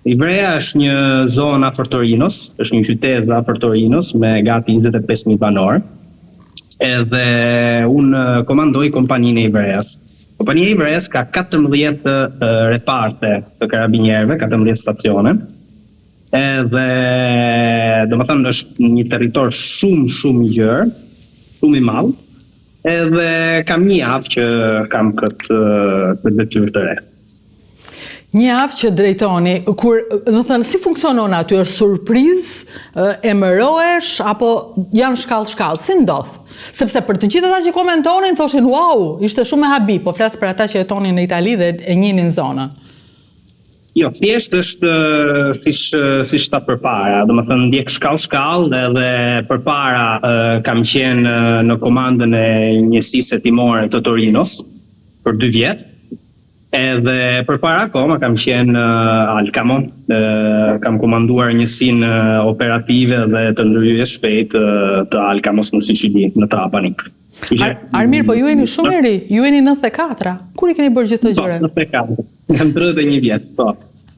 Ivrea është një zonë afër Torinos, është një qytet afër Torinos me gati 25.000 banor. Edhe unë komandoj kompaninë e Ivreas. Kompania e Ivreas ka 14 reparte të karabinjerëve, 14 stacione. Edhe domethënë është një territor shumë i gjerë, shumë i madh. Edhe kam një javë që kam këtë detyrë të re. Një javë që drejtoni, si funksionon aty, është surprizë, emërohesh, apo janë shkallë, si ndodh? Sepse për të gjithë ata që komentonin, thoshin, wow, ishte shumë e habi, po flas për ata që jetonin në Itali dhe e njihnin zonën. Jo, thjesht është siç ta përpara, domethënë ndjek shkallë edhe përpara kam qenë në komandën e njësisë hetimore të Torinos për 2 vjet. Edhe përpara akoma kam qenë Alcamo, kam komanduar njësinë operative dhe të ndërhyrjes shpejt të Alcamos në Sicili, në Trapanik. Armir, po ju jeni shumë i ri, ju jeni 94. Kur i keni bërë gjithë të gjëra? 94. Jam 31 vjet, po.